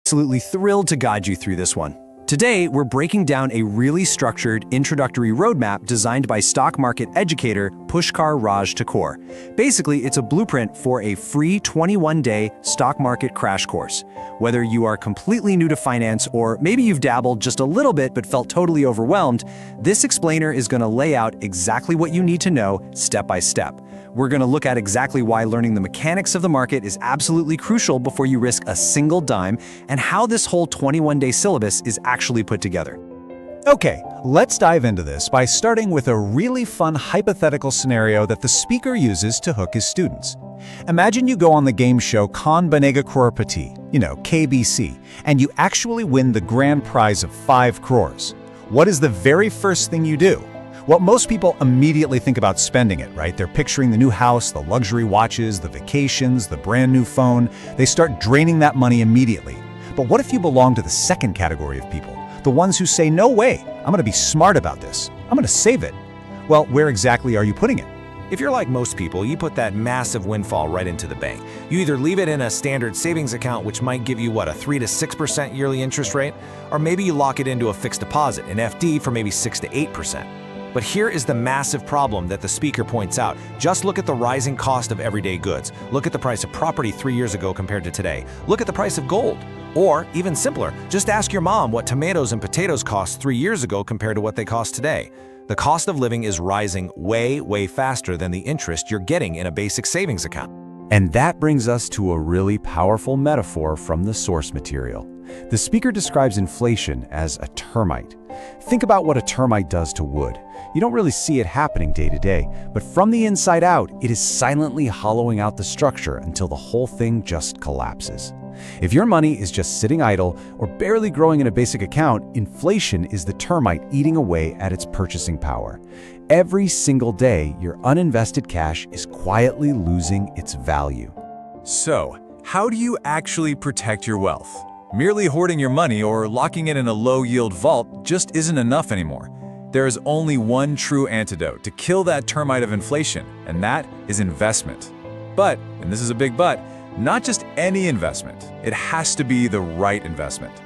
Absolutely thrilled to guide you through this one. Today, we're breaking down a really structured introductory roadmap designed by stock market educator Pushkar Raj Thakur. Basically, it's a blueprint for a free 21-day stock market crash course. Whether you are completely new to finance or maybe you've dabbled just a little bit but felt totally overwhelmed, this explainer is going to lay out exactly what you need to know step by step. We're going to look at exactly why learning the mechanics of the market is absolutely crucial before you risk a single dime, and how this whole 21-day syllabus is actually put together. Okay, let's dive into this by starting with a really fun hypothetical scenario that the speaker uses to hook his students. Imagine you go on the game show Kaun Banega Crorepati, KBC, and you actually win the grand prize of 5 crores. What is the very first thing you do? Well, most people immediately think about spending it, right? They're picturing the new house, the luxury watches, the vacations, the brand new phone. They start draining that money immediately. But what if you belong to the second category of people? The ones who say, no way, I'm going to be smart about this. I'm going to save it. Well, where exactly are you putting it? If you're like most people, you put that massive windfall right into the bank. You either leave it in a standard savings account, which might give you, a 3 to 6% yearly interest rate, or maybe you lock it into a fixed deposit, an FD, for maybe 6 to 8%. But here is the massive problem that the speaker points out. Just look at the rising cost of everyday goods. Look at the price of property 3 years ago compared to today. Look at the price of gold. Or, even simpler, just ask your mom what tomatoes and potatoes cost 3 years ago compared to what they cost today. The cost of living is rising way faster than the interest you're getting in a basic savings account. And that brings us to a really powerful metaphor from the source material. The speaker describes inflation as a termite. Think about what a termite does to wood. You don't really see it happening day to day, but from the inside out, it is silently hollowing out the structure until the whole thing just collapses. If your money is just sitting idle or barely growing in a basic account, inflation is the termite eating away at its purchasing power. Every single day, your uninvested cash is quietly losing its value. So, how do you actually protect your wealth? Merely hoarding your money or locking it in a low-yield vault just isn't enough anymore. There is only one true antidote to kill that termite of inflation, and that is investment. But, and this is a big but, not just any investment. It has to be the right investment.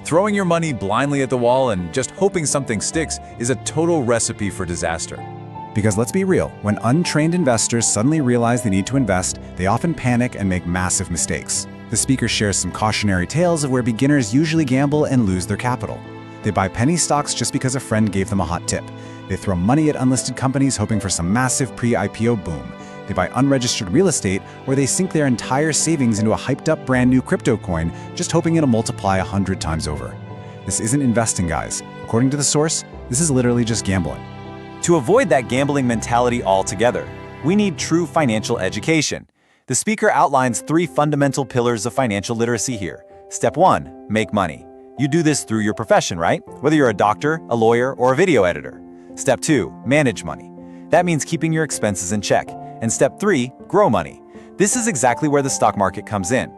Throwing your money blindly at the wall and just hoping something sticks is a total recipe for disaster. Because let's be real, when untrained investors suddenly realize they need to invest, they often panic and make massive mistakes. The speaker shares some cautionary tales of where beginners usually gamble and lose their capital. They buy penny stocks just because a friend gave them a hot tip. They throw money at unlisted companies hoping for some massive pre-IPO boom. They buy unregistered real estate, or they sink their entire savings into a hyped-up brand new crypto coin, just hoping it'll multiply 100 times over. This isn't investing, guys. According to the source, this is literally just gambling. To avoid that gambling mentality altogether, we need true financial education. The speaker outlines 3 fundamental pillars of financial literacy here. Step 1, make money. You do this through your profession, right? Whether you're a doctor, a lawyer, or a video editor. Step 2, manage money. That means keeping your expenses in check. And step 3, grow money. This is exactly where the stock market comes in.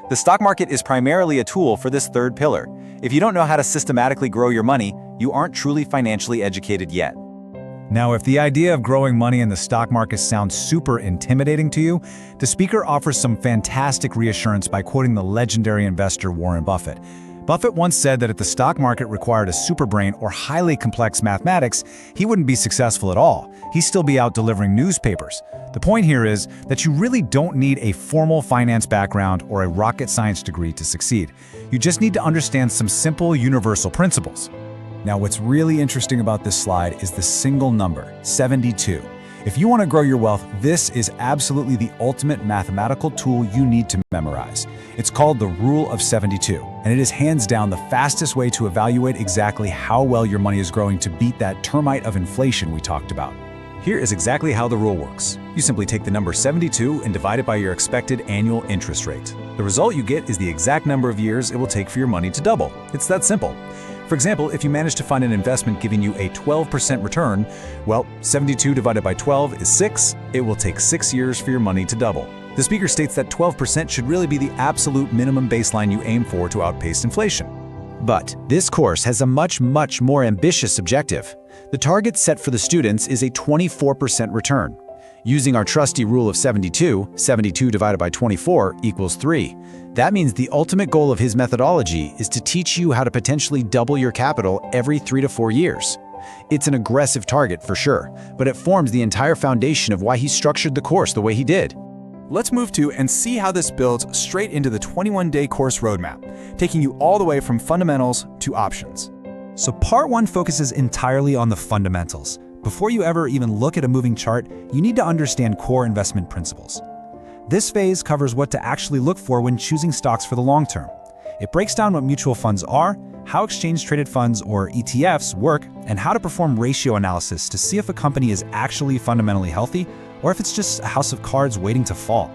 The stock market is primarily a tool for this third pillar. If you don't know how to systematically grow your money, you aren't truly financially educated yet. Now, if the idea of growing money in the stock market sounds super intimidating to you, the speaker offers some fantastic reassurance by quoting the legendary investor Warren Buffett. Buffett once said that if the stock market required a superbrain or highly complex mathematics, he wouldn't be successful at all. He'd still be out delivering newspapers. The point here is that you really don't need a formal finance background or a rocket science degree to succeed. You just need to understand some simple universal principles. Now, what's really interesting about this slide is the single number, 72. If you want to grow your wealth, this is absolutely the ultimate mathematical tool you need to memorize. It's called the Rule of 72, and it is hands down the fastest way to evaluate exactly how well your money is growing to beat that termite of inflation we talked about. Here is exactly how the rule works. You simply take the number 72 and divide it by your expected annual interest rate. The result you get is the exact number of years it will take for your money to double. It's that simple. For example, if you manage to find an investment giving you a 12% return, well, 72 divided by 12 is 6. It will take 6 years for your money to double. The speaker states that 12% should really be the absolute minimum baseline you aim for to outpace inflation. But this course has a much more ambitious objective. The target set for the students is a 24% return. Using our trusty rule of 72, 72 divided by 24 equals 3. That means the ultimate goal of his methodology is to teach you how to potentially double your capital every 3 to 4 years. It's an aggressive target for sure, but it forms the entire foundation of why he structured the course the way he did. Let's move to and see how this builds straight into the 21-day course roadmap, taking you all the way from fundamentals to options. So part 1 focuses entirely on the fundamentals. Before you ever even look at a moving chart, you need to understand core investment principles. This phase covers what to actually look for when choosing stocks for the long term. It breaks down what mutual funds are, how exchange-traded funds or ETFs work, and how to perform ratio analysis to see if a company is actually fundamentally healthy or if it's just a house of cards waiting to fall.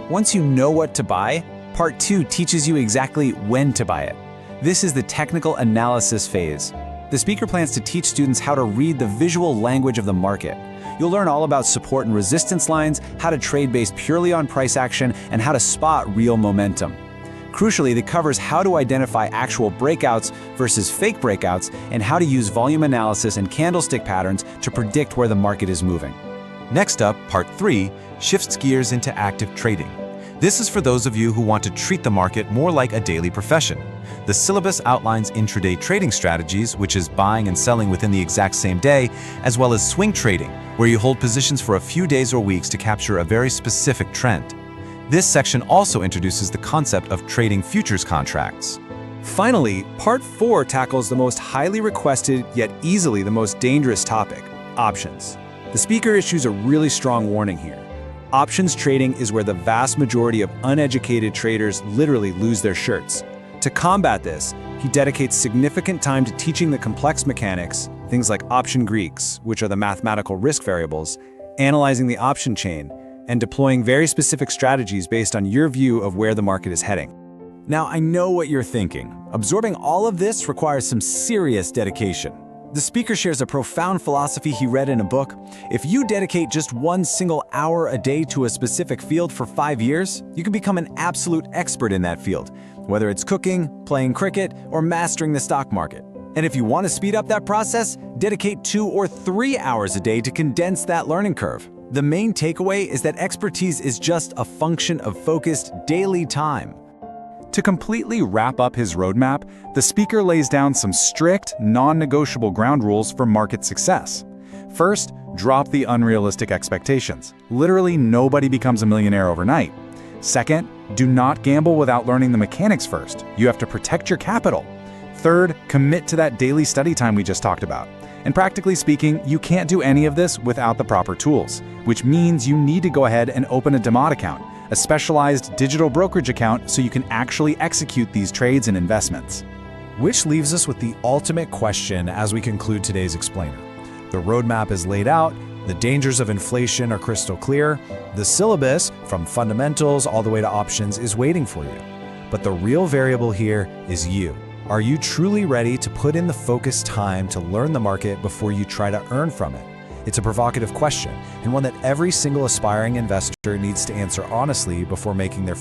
Once you know what to buy, Part 2 teaches you exactly when to buy it. This is the technical analysis phase. The speaker plans to teach students how to read the visual language of the market. You'll learn all about support and resistance lines, how to trade based purely on price action, and how to spot real momentum. Crucially, it covers how to identify actual breakouts versus fake breakouts and how to use volume analysis and candlestick patterns to predict where the market is moving. Next up, Part 3 shifts gears into active trading. This is for those of you who want to treat the market more like a daily profession. The syllabus outlines intraday trading strategies, which is buying and selling within the exact same day, as well as swing trading, where you hold positions for a few days or weeks to capture a very specific trend. This section also introduces the concept of trading futures contracts. Finally, Part 4 tackles the most highly requested yet easily the most dangerous topic, options. The speaker issues a really strong warning here. Options trading is where the vast majority of uneducated traders literally lose their shirts. To combat this, he dedicates significant time to teaching the complex mechanics, things like option Greeks, which are the mathematical risk variables, analyzing the option chain, and deploying very specific strategies based on your view of where the market is heading. Now, I know what you're thinking. Absorbing all of this requires some serious dedication. The speaker shares a profound philosophy he read in a book. If you dedicate just 1 single hour a day to a specific field for 5 years, you can become an absolute expert in that field, whether it's cooking, playing cricket, or mastering the stock market. And if you want to speed up that process, dedicate 2 or 3 hours a day to condense that learning curve. The main takeaway is that expertise is just a function of focused daily time. To completely wrap up his roadmap, the speaker lays down some strict, non-negotiable ground rules for market success. First, drop the unrealistic expectations. Literally nobody becomes a millionaire overnight. Second, do not gamble without learning the mechanics first. You have to protect your capital. Third, commit to that daily study time we just talked about. And practically speaking, you can't do any of this without the proper tools, which means you need to go ahead and open a Demot account, a specialized digital brokerage account so you can actually execute these trades and investments. Which leaves us with the ultimate question as we conclude today's explainer. The roadmap is laid out, the dangers of inflation are crystal clear, the syllabus, from fundamentals all the way to options, is waiting for you. But the real variable here is you. Are you truly ready to put in the focused time to learn the market before you try to earn from it? It's a provocative question, and one that every single aspiring investor needs to answer honestly before making their